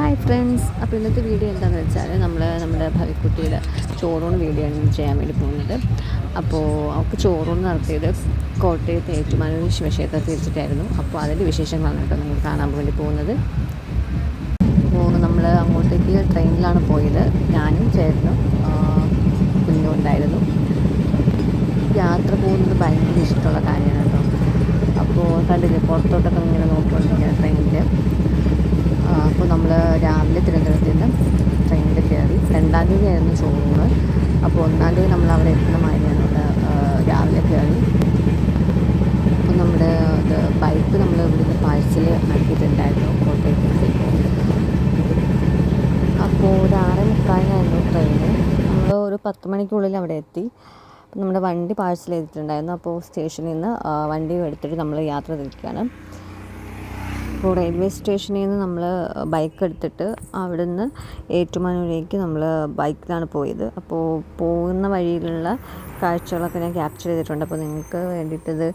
Hi friends, അപ്പോൾ ഇന്നത്തെ video എന്താണെന്ന് വെച്ചാൽ നമ്മുടെ ഭവിക്കുട്ടിയുടെ ചോറൂണ് വീഡിയോ ആണ് ചെയ്യാൻ വേണ്ടി പോകുന്നത്. അപ്പോൾ അവൾക്ക് ചോറൂണ് നടത്തിയത് കോട്ടയത്ത് ഏറ്റുമാനൂർ ശിവക്ഷേത്രത്തിൽ വെച്ചിട്ടായിരുന്നു. അപ്പോൾ അതിൻ്റെ വിശേഷങ്ങളാണ് കേട്ടോ നിങ്ങൾ കാണാൻ വേണ്ടി പോകുന്നത്. അപ്പോൾ നമ്മൾ അങ്ങോട്ടേക്ക് ട്രെയിനിലാണ് പോയത്. ഞാനും ചേട്ടനും കുഞ്ഞും ഉണ്ടായിരുന്നു. യാത്ര പോകുന്നത് ഭയങ്കര ഇഷ്ടമുള്ള കാര്യമാണ് കേട്ടോ. അപ്പോൾ കണ്ടില്ലേ, പുറത്തോട്ടൊക്കെ ഇങ്ങനെ നോക്കിക്കൊണ്ടിരിക്കുക ട്രെയിനിൽ. അപ്പോൾ നമ്മൾ രാവിലെ തിരുവനന്തപുരത്ത് നിന്ന് ട്രെയിനിൽ കയറി. 2-ാം തീയതി ആയിരുന്നു ചോറൂണ്. അപ്പോൾ 1-ാം തീയതി നമ്മൾ അവിടെ എത്തുന്ന മാതിരിയാണ് രാവിലെ കയറി. അപ്പോൾ നമ്മുടെ ബൈക്ക് നമ്മൾ ഇവിടുന്ന് പാഴ്സൽ ആക്കിയിട്ടുണ്ടായിരുന്നു കോട്ടയത്തേക്ക്. അപ്പോൾ ഒരു 6:45 ട്രെയിന്. നമ്മൾ ഒരു 10 മണിക്കുള്ളിൽ അവിടെ എത്തി. അപ്പോൾ നമ്മുടെ വണ്ടി പാഴ്സൽ ചെയ്തിട്ടുണ്ടായിരുന്നു. അപ്പോൾ സ്റ്റേഷനിൽ നിന്ന് വണ്ടി എടുത്തിട്ട് നമ്മൾ യാത്ര തിരിക്കുകയാണ്. അപ്പോൾ റെയിൽവേ സ്റ്റേഷനിൽ നിന്ന് നമ്മൾ ബൈക്ക് എടുത്തിട്ട് അവിടെ നിന്ന് ഏറ്റുമാനൂരേക്ക് നമ്മൾ ബൈക്കിലാണ് പോയത്. അപ്പോൾ പോകുന്ന വഴിയിലുള്ള കാഴ്ചകളൊക്കെ ഞാൻ ക്യാപ്ചർ ചെയ്തിട്ടുണ്ട്. അപ്പോൾ നിങ്ങൾക്ക് വേണ്ടിയിട്ടത്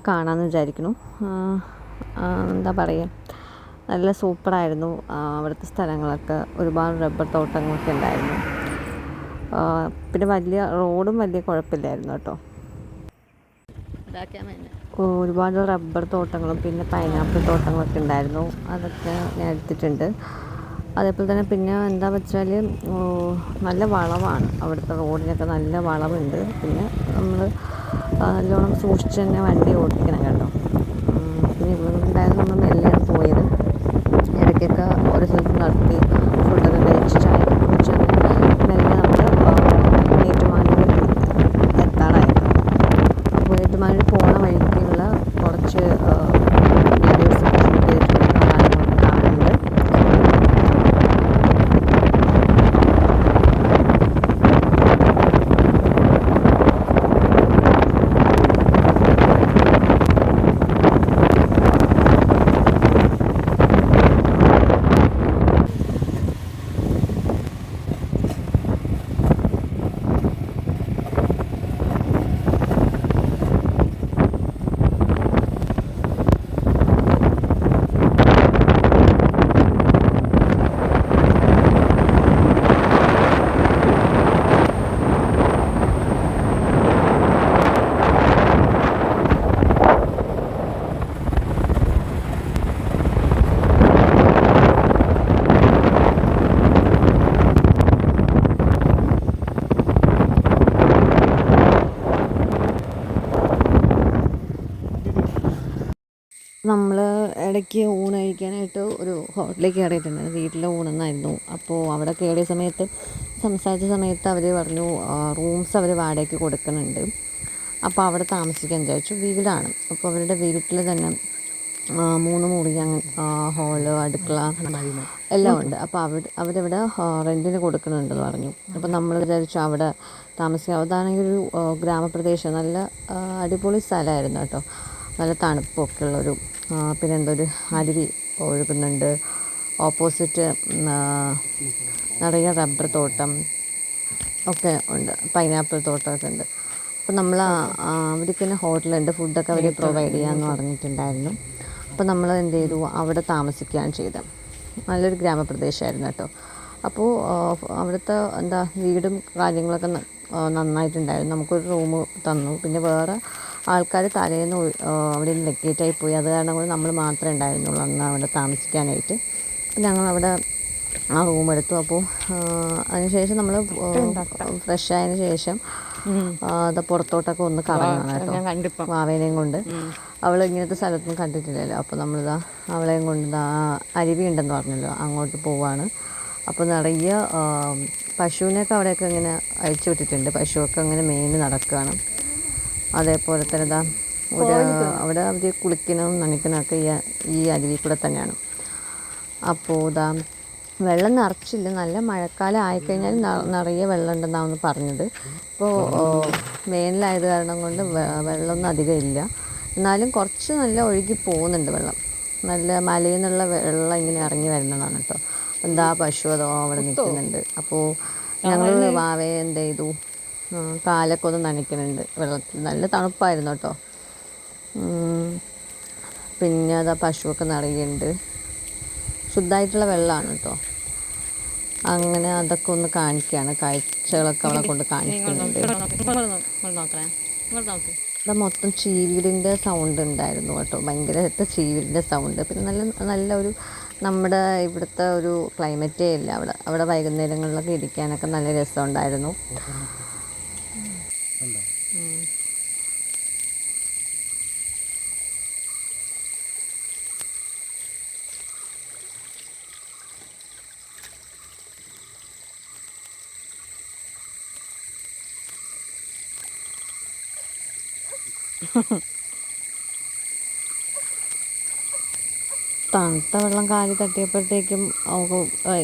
കാണാമെന്ന് വിചാരിക്കുന്നു. എന്താ പറയുക, നല്ല സൂപ്പറായിരുന്നു അവിടുത്തെ സ്ഥലങ്ങളൊക്കെ. ഒരുപാട് റബ്ബർ തോട്ടങ്ങളൊക്കെ ഉണ്ടായിരുന്നു. പിന്നെ റോഡും വലിയ കുഴപ്പമില്ലായിരുന്നു കേട്ടോ. ഒരുപാട് റബ്ബർ തോട്ടങ്ങളും പിന്നെ പൈനാപ്പിൾ തോട്ടങ്ങളൊക്കെ ഉണ്ടായിരുന്നു. അതൊക്കെ ഞാൻ എടുത്തിട്ടുണ്ട്. അതേപോലെ തന്നെ പിന്നെ എന്താ വെച്ചാൽ നല്ല വളവാണ് അവിടുത്തെ റോഡിനൊക്കെ, നല്ല വളവുണ്ട്. പിന്നെ നമ്മൾ നല്ലോണം സൂക്ഷിച്ച് തന്നെ വണ്ടി ഓടിക്കണം കേട്ടോ. പിന്നെ ഇവിടെ ഉണ്ടായിരുന്നു, നമ്മൾ മെല്ലെയാണ് പോയത്. ഇടയ്ക്കൊക്കെ ഓരോ സ്ഥലത്ത് നടത്തി ഫുഡൊക്കെ കഴിച്ച് ചായ കുടിച്ച് മെല്ലെ നമ്മൾ ഏറ്റുമാനൂർ എത്താറായിരുന്നു. അപ്പോൾ ഏറ്റുമാനൂർ പോണ വഴിക്കുള്ള കുറച്ച് വീഡിയോസ് ഷൂട്ട് ചെയ്തിട്ടുണ്ട്, കാണുന്നുണ്ട്. നമ്മൾ ഇടയ്ക്ക് ഊണ് കഴിക്കാനായിട്ട് ഒരു ഹോട്ടലിൽ കയറിയിട്ടുണ്ടായിരുന്നു. വീട്ടിലെ ഊണെന്നായിരുന്നു. അപ്പോൾ അവിടെ കയറിയ സമയത്ത് സംസാരിച്ച സമയത്ത് അവർ പറഞ്ഞു റൂംസ് അവർ വാടകയ്ക്ക് കൊടുക്കുന്നുണ്ട്. അപ്പോൾ അവിടെ താമസിക്കാൻ വിചാരിച്ചു. വീടാണ്. അപ്പോൾ അവരുടെ വീട്ടിൽ തന്നെ 3 മുറി, അങ്ങനെ ഹോള്, അടുക്കള എല്ലാം ഉണ്ട്. അപ്പോൾ അവരിവിടെ റെൻറ്റിന് കൊടുക്കുന്നുണ്ടെന്ന് പറഞ്ഞു. അപ്പോൾ നമ്മൾ വിചാരിച്ചു അവിടെ താമസിക്കാം. അതാണെങ്കിൽ ഒരു ഗ്രാമപ്രദേശം, നല്ല അടിപൊളി സ്ഥലമായിരുന്നു കേട്ടോ. നല്ല തണുപ്പൊക്കെ ഉള്ളൊരു, പിന്നെ എന്തൊരു അരുവി ഒഴുകുന്നുണ്ട്. ഓപ്പോസിറ്റ് നിറയെ റബ്ബർ തോട്ടം ഒക്കെ ഉണ്ട്, പൈനാപ്പിൾ തോട്ടമൊക്കെ ഉണ്ട്. അപ്പോൾ നമ്മൾ അവിടേക്ക് തന്നെ ഹോട്ടലുണ്ട്, ഫുഡൊക്കെ അവർ പ്രൊവൈഡ് ചെയ്യാമെന്ന് പറഞ്ഞിട്ടുണ്ടായിരുന്നു. അപ്പോൾ നമ്മൾ എന്ത് ചെയ്തു, അവിടെ താമസിക്കുകയാണ് ചെയ്തത്. നല്ലൊരു ഗ്രാമപ്രദേശമായിരുന്നു കേട്ടോ. അപ്പോൾ അവിടുത്തെ വീടും കാര്യങ്ങളൊക്കെ നന്നായിട്ടുണ്ടായിരുന്നു. നമുക്കൊരു റൂം തന്നു. പിന്നെ വേറെ ആൾക്കാർ തലേന്ന് അവിടെ നിന്ന് വെക്കേറ്റായി പോയി. അത് കാരണം കൊണ്ട് നമ്മൾ മാത്രമേ ഉണ്ടായിരുന്നുള്ളൂ അന്ന് അവിടെ താമസിക്കാനായിട്ട്. അപ്പം ഞങ്ങളവിടെ ആ റൂം എടുത്തു. അപ്പോൾ അതിനുശേഷം നമ്മൾ ഫ്രഷ് ആയതിനു ശേഷം പുറത്തോട്ടൊക്കെ ഒന്ന് കറങ്ങണം കേട്ടോ. വാവേനെയും കൊണ്ട്, അവൾ ഇങ്ങനത്തെ സ്ഥലത്തൊന്നും കണ്ടിട്ടില്ലല്ലോ. അപ്പോൾ നമ്മളിതാ അവളെയും കൊണ്ട് അരുവി ഉണ്ടെന്ന് പറഞ്ഞല്ലോ, അങ്ങോട്ട് പോവാണ്. അപ്പോൾ നിറയെ പശുവിനെയൊക്കെ അവിടെയൊക്കെ ഇങ്ങനെ അഴിച്ചു വിട്ടിട്ടുണ്ട്. പശുവൊക്കെ അങ്ങനെ മേഞ്ഞ് നടക്കുകയാണ്. അതേപോലെ തന്നെ അവിടെ അവർ കുളിക്കണവും നനയ്ക്കണമൊക്കെ ഈ അരുവി കൂടെ തന്നെയാണ്. അപ്പോൾ വെള്ളം നിറച്ചില്ല. നല്ല മഴക്കാലം ആയിക്കഴിഞ്ഞാൽ നിറയെ വെള്ളം ഉണ്ടെന്നാണ് പറഞ്ഞത്. ഇപ്പോൾ വേനലായത് കാരണം കൊണ്ട് വെള്ളമൊന്നും അധികം ഇല്ല. എന്നാലും കുറച്ച് നല്ല ഒഴുകി പോകുന്നുണ്ട് വെള്ളം. നല്ല മലയിൽ നിന്നുള്ള വെള്ളം ഇങ്ങനെ ഇറങ്ങി വരുന്നതാണ് കേട്ടോ. പശു അതോ അവിടെ നിൽക്കുന്നുണ്ട്. അപ്പോൾ ഞങ്ങൾ വാവയെ എന്ത് ചെയ്തു, കാലൊക്കെ ഒന്ന് നനയ്ക്കുന്നുണ്ട് വെള്ളത്തിൽ. നല്ല തണുപ്പായിരുന്നു കേട്ടോ. പിന്നെ പശുവൊക്കെ നിറയുന്നുണ്ട്. ശുദ്ധമായിട്ടുള്ള വെള്ളമാണ് കേട്ടോ. അങ്ങനെ അതൊക്കെ ഒന്ന് കാണിക്കുകയാണ്, കാഴ്ചകളൊക്കെ അവളെ കൊണ്ട് കാണിക്കുന്നുണ്ട്. ഇവിടെ മൊത്തം ചീവീടിൻ്റെ സൗണ്ട് ഉണ്ടായിരുന്നു കേട്ടോ, ഭയങ്കരമായിട്ട് ചീവീടിൻ്റെ സൗണ്ട്. പിന്നെ നല്ലൊരു നമ്മുടെ ഇവിടുത്തെ ഒരു ക്ലൈമറ്റേ ഇല്ല അവിടെ വൈകുന്നേരങ്ങളിലൊക്കെ ഇരിക്കാനൊക്കെ നല്ല രസമുണ്ടായിരുന്നു. തണുത്ത വെള്ളം കാലിൽ തട്ടിയപ്പോഴത്തേക്കും നമുക്ക്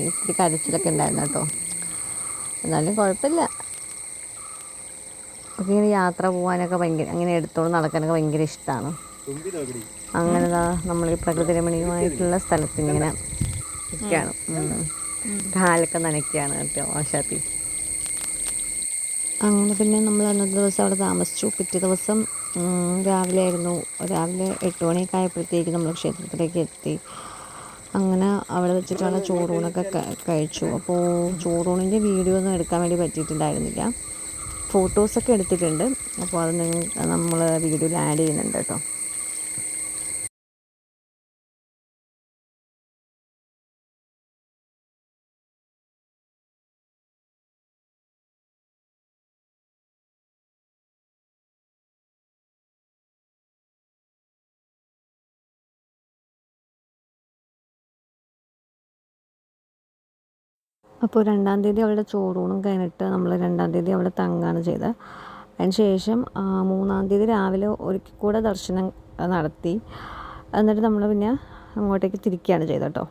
ഇത്തിരി കരച്ചിലൊക്കെ ഉണ്ടായിരുന്നു കേട്ടോ. എന്നാലും കുഴപ്പമില്ല. ഒക്കെ ഇങ്ങനെ യാത്ര പോകാനൊക്കെ അങ്ങനെ എടുത്തോണ്ട് നടക്കാനൊക്കെ ഭയങ്കര ഇഷ്ടമാണ്. അങ്ങനെ നമ്മൾ ഈ പ്രകൃതി രമണീയമായിട്ടുള്ള സ്ഥലത്ത് ഇങ്ങനെ നിൽക്കുകയാണ്. കാലൊക്കെ നനയ്ക്കുകയാണ് കേട്ടോ ആശാത്തി. അങ്ങനെ പിന്നെ നമ്മൾ അന്നത്തെ ദിവസം അവിടെ താമസിച്ചു. പിറ്റേ ദിവസം രാവിലെ 8 മണിയൊക്കെ ആയപ്പോഴത്തേക്ക് നമ്മൾ ക്ഷേത്രത്തിലേക്ക് എത്തി. അങ്ങനെ അവിടെ വെച്ചിട്ടുള്ള ചോറൂണൊക്കെ കഴിച്ചു. അപ്പോൾ ചോറൂണിൻ്റെ വീഡിയോ ഒന്നും എടുക്കാൻ വേണ്ടി പറ്റിയിട്ടുണ്ടായിരുന്നില്ല. ഫോട്ടോസൊക്കെ എടുത്തിട്ടുണ്ട്. അപ്പോൾ അത് നമ്മൾ വീഡിയോയിൽ ആഡ് ചെയ്യുന്നുണ്ട് കേട്ടോ. അപ്പോൾ 2-ാം തീയതി അവളുടെ ചോറൂണും കഴിഞ്ഞിട്ട് നമ്മൾ 2-ാം തീയതി അവിടെ തങ്ങുകയാണ് ചെയ്തത്. അതിന് ശേഷം 3-ാം തീയതി രാവിലെ ഒരിക്കൽ കൂടെ ദർശനം നടത്തി. എന്നിട്ട് നമ്മൾ പിന്നെ അങ്ങോട്ടേക്ക് തിരിക്കുകയാണ് ചെയ്തത് കേട്ടോ.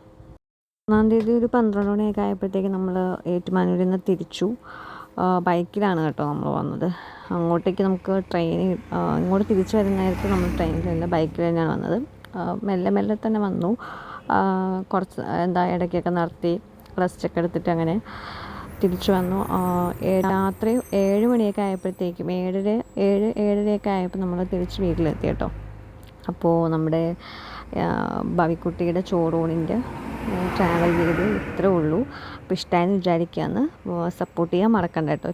3-ാം തീയതി ഒരു 12 മണിയൊക്കെ ആയപ്പോഴത്തേക്ക് നമ്മൾ ഏറ്റുമാനൂരിൽ നിന്ന് തിരിച്ചു. ബൈക്കിലാണ് കേട്ടോ നമ്മൾ വന്നത്. അങ്ങോട്ടേക്ക് നമുക്ക് ഇങ്ങോട്ട് തിരിച്ചു വരുന്ന നേരത്ത് നമ്മൾ ട്രെയിനിലല്ല, ബൈക്കിൽ തന്നെയാണ് വന്നത്. മെല്ലെ തന്നെ വന്നു. കുറച്ച് ഇടയ്ക്കൊക്കെ നിർത്തി റെസ്റ്റൊക്കെ എടുത്തിട്ട് അങ്ങനെ തിരിച്ചു വന്നു. രാത്രി 7 മണിയൊക്കെ ആയപ്പോഴത്തേക്കും 7:30 ആയപ്പോൾ നമ്മൾ തിരിച്ച് വീട്ടിലെത്തി കേട്ടോ. അപ്പോൾ നമ്മുടെ ഭവിക്കുട്ടിയുടെ ചോറൂണിൻ്റെ ട്രാവൽ വീഡിയോ ഇത്രേ ഉള്ളൂ. അപ്പോൾ ഇഷ്ടമായെന്ന് വിചാരിക്കുകയാണ്. സപ്പോർട്ട് ചെയ്യാൻ മറക്കണ്ട കേട്ടോ.